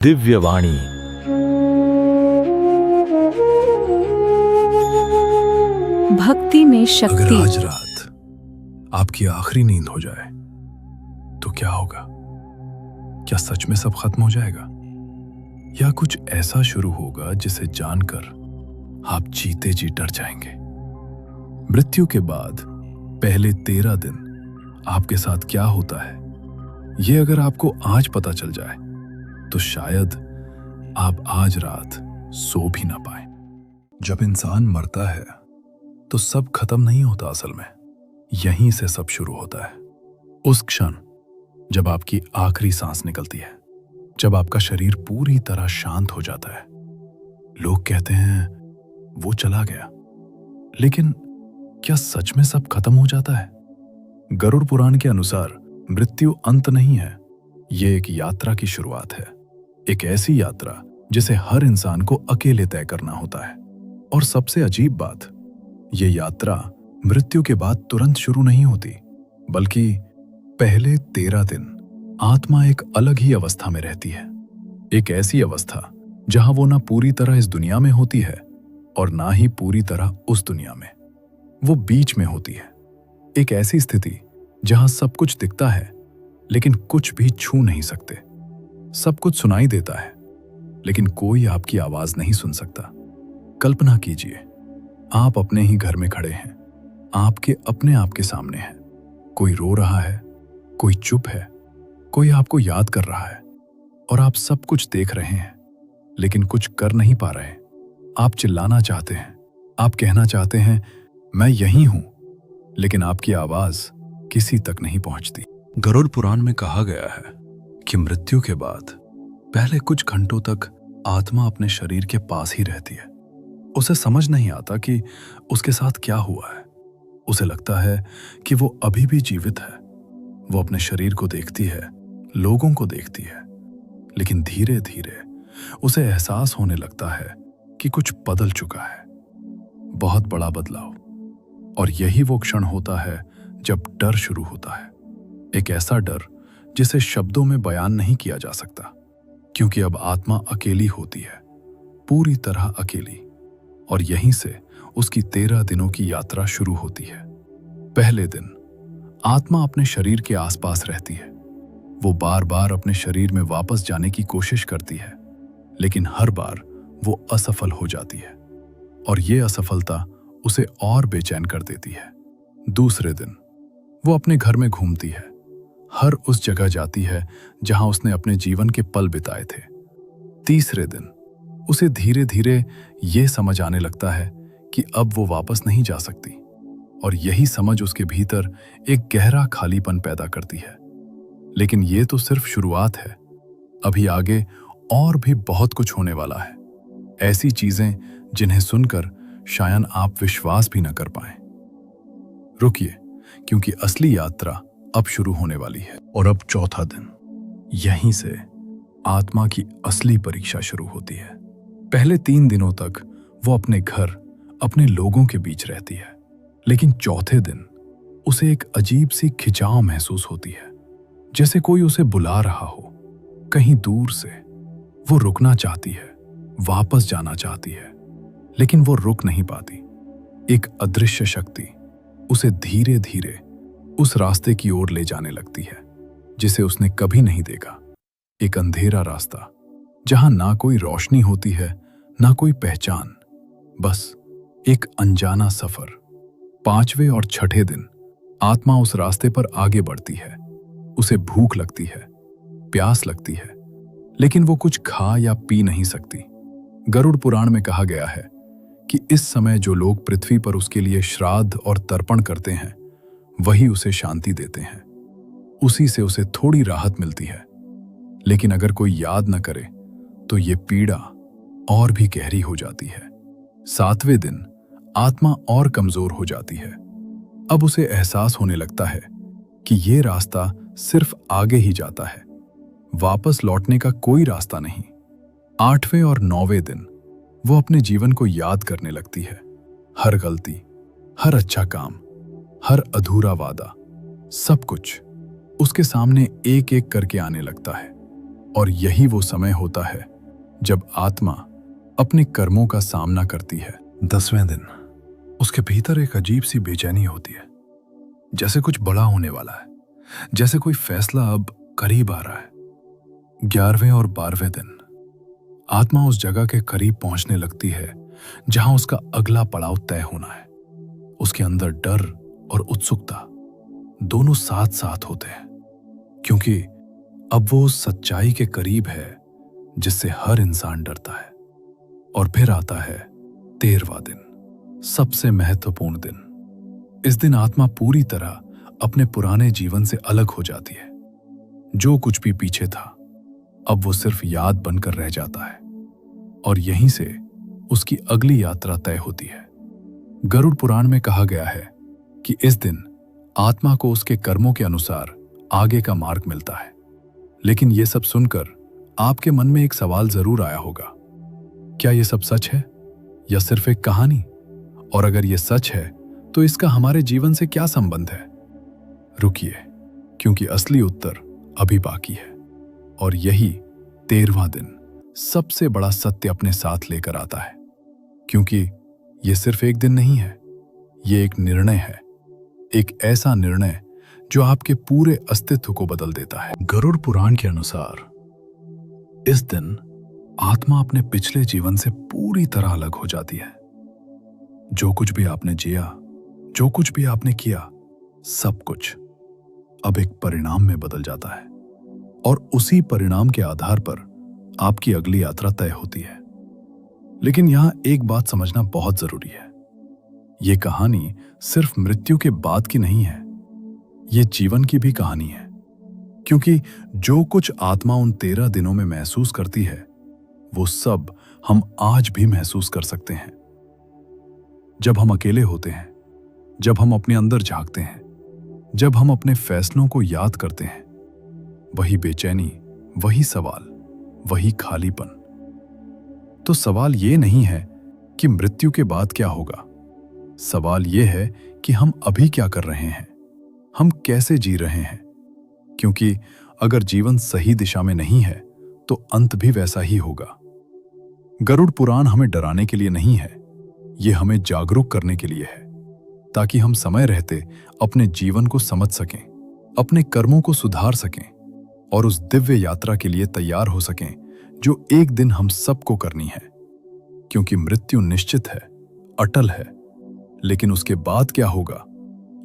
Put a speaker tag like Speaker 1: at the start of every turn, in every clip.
Speaker 1: दिव्यवाणी।
Speaker 2: भक्ति में
Speaker 3: अगर
Speaker 2: शक्ति।
Speaker 3: आज रात आपकी आखिरी नींद हो जाए तो क्या होगा? क्या सच में सब खत्म हो जाएगा, या कुछ ऐसा शुरू होगा जिसे जानकर आप जीते जी डर जाएंगे? मृत्यु के बाद पहले 13 दिन आपके साथ क्या होता है, ये अगर आपको आज पता चल जाए तो शायद आप आज रात सो भी ना पाए। जब इंसान मरता है तो सब खत्म नहीं होता, असल में यहीं से सब शुरू होता है। उस क्षण जब आपकी आखिरी सांस निकलती है, जब आपका शरीर पूरी तरह शांत हो जाता है। लोग कहते हैं वो चला गया, लेकिन क्या सच में सब खत्म हो जाता है? गरुड़ पुराण के अनुसार मृत्यु अंत नहीं है, ये एक यात्रा की शुरुआत है। एक ऐसी यात्रा जिसे हर इंसान को अकेले तय करना होता है। और सबसे अजीब बात, ये यात्रा मृत्यु के बाद तुरंत शुरू नहीं होती, बल्कि पहले 13 दिन आत्मा एक अलग ही अवस्था में रहती है। एक ऐसी अवस्था जहां वो ना पूरी तरह इस दुनिया में होती है और ना ही पूरी तरह उस दुनिया में। वो बीच में होती है। एक ऐसी स्थिति जहां सब कुछ दिखता है लेकिन कुछ भी छू नहीं सकते। सब कुछ सुनाई देता है लेकिन कोई आपकी आवाज नहीं सुन सकता। कल्पना कीजिए, आप अपने ही घर में खड़े हैं, आपके अपने आप के सामने हैं। कोई रो रहा है, कोई चुप है, कोई आपको याद कर रहा है, और आप सब कुछ देख रहे हैं लेकिन कुछ कर नहीं पा रहे। आप चिल्लाना चाहते हैं, आप कहना चाहते हैं मैं यहीं हूं, लेकिन आपकी आवाज किसी तक नहीं पहुंचती। गरुड़ पुराण में कहा गया है कि मृत्यु के बाद पहले कुछ घंटों तक आत्मा अपने शरीर के पास ही रहती है। उसे समझ नहीं आता कि उसके साथ क्या हुआ है। उसे लगता है कि वो अभी भी जीवित है। वो अपने शरीर को देखती है, लोगों को देखती है, लेकिन धीरे धीरे उसे एहसास होने लगता है कि कुछ बदल चुका है, बहुत बड़ा बदलाव। और यही वो क्षण होता है जब डर शुरू होता है। एक ऐसा डर जिसे शब्दों में बयान नहीं किया जा सकता, क्योंकि अब आत्मा अकेली होती है, पूरी तरह अकेली। और यहीं से उसकी 13 दिनों की यात्रा शुरू होती है। पहले दिन आत्मा अपने शरीर के आसपास रहती है। वो बार बार अपने शरीर में वापस जाने की कोशिश करती है, लेकिन हर बार वो असफल हो जाती है, और ये असफलता उसे और बेचैन कर देती है। दूसरे दिन वो अपने घर में घूमती है, हर उस जगह जाती है जहां उसने अपने जीवन के पल बिताए थे। तीसरे दिन उसे धीरे धीरे ये समझ आने लगता है कि अब वो वापस नहीं जा सकती, और यही समझ उसके भीतर एक गहरा खालीपन पैदा करती है। लेकिन ये तो सिर्फ शुरुआत है, अभी आगे और भी बहुत कुछ होने वाला है। ऐसी चीजें जिन्हें सुनकर शायद आप विश्वास भी न कर पाएं। रुकिए, क्योंकि असली यात्रा अब शुरू होने वाली है। और अब चौथा दिन, यहीं से आत्मा की असली परीक्षा शुरू होती है। पहले 3 दिनों तक वो अपने घर, अपने लोगों के बीच रहती है, लेकिन चौथे दिन उसे एक अजीब सी खिंचाव महसूस होती है, जैसे कोई उसे बुला रहा हो कहीं दूर से। वो रुकना चाहती है, वापस जाना चाहती है, लेकिन वो रुक नहीं पाती। एक अदृश्य शक्ति उसे धीरे धीरे उस रास्ते की ओर ले जाने लगती है जिसे उसने कभी नहीं देखा। एक अंधेरा रास्ता जहां ना कोई रोशनी होती है, ना कोई पहचान, बस एक अनजाना सफर। 5वें और 6ठे दिन आत्मा उस रास्ते पर आगे बढ़ती है। उसे भूख लगती है, प्यास लगती है, लेकिन वो कुछ खा या पी नहीं सकती। गरुड़ पुराण में कहा गया है कि इस समय जो लोग पृथ्वी पर उसके लिए श्राद्ध और तर्पण करते हैं, वही उसे शांति देते हैं। उसी से उसे थोड़ी राहत मिलती है। लेकिन अगर कोई याद न करे तो ये पीड़ा और भी गहरी हो जाती है। 7वें दिन आत्मा और कमजोर हो जाती है। अब उसे एहसास होने लगता है कि ये रास्ता सिर्फ आगे ही जाता है, वापस लौटने का कोई रास्ता नहीं। 8वें और 9वें दिन वो अपने जीवन को याद करने लगती है। हर गलती, हर अच्छा काम, हर अधूरा वादा, सब कुछ उसके सामने एक एक करके आने लगता है। और यही वो समय होता है जब आत्मा अपने कर्मों का सामना करती है। 10वें दिन उसके भीतर एक अजीब सी बेचैनी होती है, जैसे कुछ बड़ा होने वाला है, जैसे कोई फैसला अब करीब आ रहा है। 11वें और 12वें दिन आत्मा उस जगह के करीब पहुंचने लगती है जहां उसका अगला पड़ाव तय होना है। उसके अंदर डर और उत्सुकता दोनों साथ साथ होते हैं, क्योंकि अब वो उस सच्चाई के करीब है जिससे हर इंसान डरता है। और फिर आता है 13वां दिन, सबसे महत्वपूर्ण दिन। इस दिन आत्मा पूरी तरह अपने पुराने जीवन से अलग हो जाती है। जो कुछ भी पीछे था अब वो सिर्फ याद बनकर रह जाता है, और यहीं से उसकी अगली यात्रा तय होती है। गरुड़ पुराण में कहा गया है कि इस दिन आत्मा को उसके कर्मों के अनुसार आगे का मार्ग मिलता है। लेकिन यह सब सुनकर आपके मन में एक सवाल जरूर आया होगा, क्या यह सब सच है या सिर्फ एक कहानी? और अगर यह सच है तो इसका हमारे जीवन से क्या संबंध है? रुकिए, क्योंकि असली उत्तर अभी बाकी है। और यही 13वां दिन सबसे बड़ा सत्य अपने साथ लेकर आता है, क्योंकि यह सिर्फ एक दिन नहीं है, यह एक निर्णय है, एक ऐसा निर्णय जो आपके पूरे अस्तित्व को बदल देता है। गरुड़ पुराण के अनुसार इस दिन आत्मा अपने पिछले जीवन से पूरी तरह अलग हो जाती है। जो कुछ भी आपने जिया, जो कुछ भी आपने किया, सब कुछ अब एक परिणाम में बदल जाता है, और उसी परिणाम के आधार पर आपकी अगली यात्रा तय होती है। लेकिन यहां एक बात समझना बहुत जरूरी है, यह कहानी सिर्फ मृत्यु के बाद की नहीं है, यह जीवन की भी कहानी है। क्योंकि जो कुछ आत्मा उन 13 दिनों में महसूस करती है वो सब हम आज भी महसूस कर सकते हैं। जब हम अकेले होते हैं, जब हम अपने अंदर झांकते हैं, जब हम अपने फैसलों को याद करते हैं, वही बेचैनी, वही सवाल, वही खालीपन। तो सवाल ये नहीं है कि मृत्यु के बाद क्या होगा, सवाल यह है कि हम अभी क्या कर रहे हैं, हम कैसे जी रहे हैं। क्योंकि अगर जीवन सही दिशा में नहीं है तो अंत भी वैसा ही होगा। गरुड़ पुराण हमें डराने के लिए नहीं है, यह हमें जागरूक करने के लिए है, ताकि हम समय रहते अपने जीवन को समझ सकें, अपने कर्मों को सुधार सकें और उस दिव्य यात्रा के लिए तैयार हो सकें जो एक दिन हम सबको करनी है। क्योंकि मृत्यु निश्चित है, अटल है, लेकिन उसके बाद क्या होगा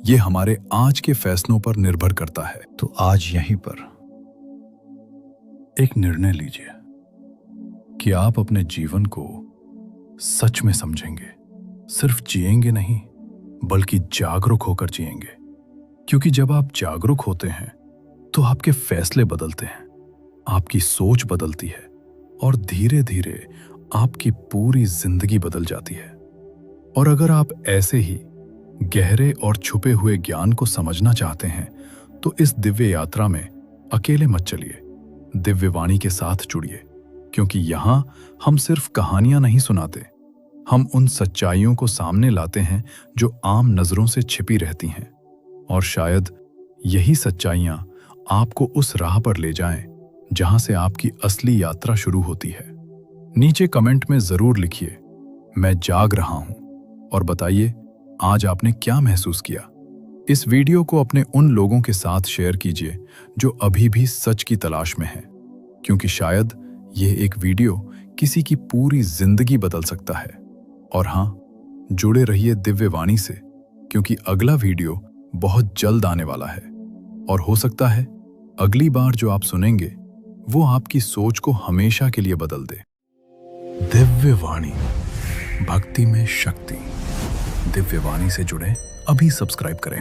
Speaker 3: यह हमारे आज के फैसलों पर निर्भर करता है। तो आज यहीं पर एक निर्णय लीजिए कि आप अपने जीवन को सच में समझेंगे, सिर्फ जिएंगे नहीं बल्कि जागरूक होकर जिएंगे। क्योंकि जब आप जागरूक होते हैं तो आपके फैसले बदलते हैं, आपकी सोच बदलती है और धीरे धीरे आपकी पूरी जिंदगी बदल जाती है। और अगर आप ऐसे ही गहरे और छुपे हुए ज्ञान को समझना चाहते हैं तो इस दिव्य यात्रा में अकेले मत चलिए, दिव्य वाणी के साथ जुड़िए। क्योंकि यहां हम सिर्फ कहानियां नहीं सुनाते, हम उन सच्चाइयों को सामने लाते हैं जो आम नजरों से छिपी रहती हैं। और शायद यही सच्चाइयां आपको उस राह पर ले जाएं जहां से आपकी असली यात्रा शुरू होती है। नीचे कमेंट में जरूर लिखिए, मैं जाग रहा हूं, और बताइए आज आपने क्या महसूस किया। इस वीडियो को अपने उन लोगों के साथ शेयर कीजिए जो अभी भी सच की तलाश में हैं, क्योंकि शायद यह एक वीडियो किसी की पूरी जिंदगी बदल सकता है। और हां, जुड़े रहिए दिव्य वाणी से, क्योंकि अगला वीडियो बहुत जल्द आने वाला है, और हो सकता है अगली बार जो आप सुनेंगे वो आपकी सोच को हमेशा के लिए बदल दे। दिव्य वाणी, भक्ति में शक्ति। दिव्य वाणी से जुड़े, अभी सब्सक्राइब करें।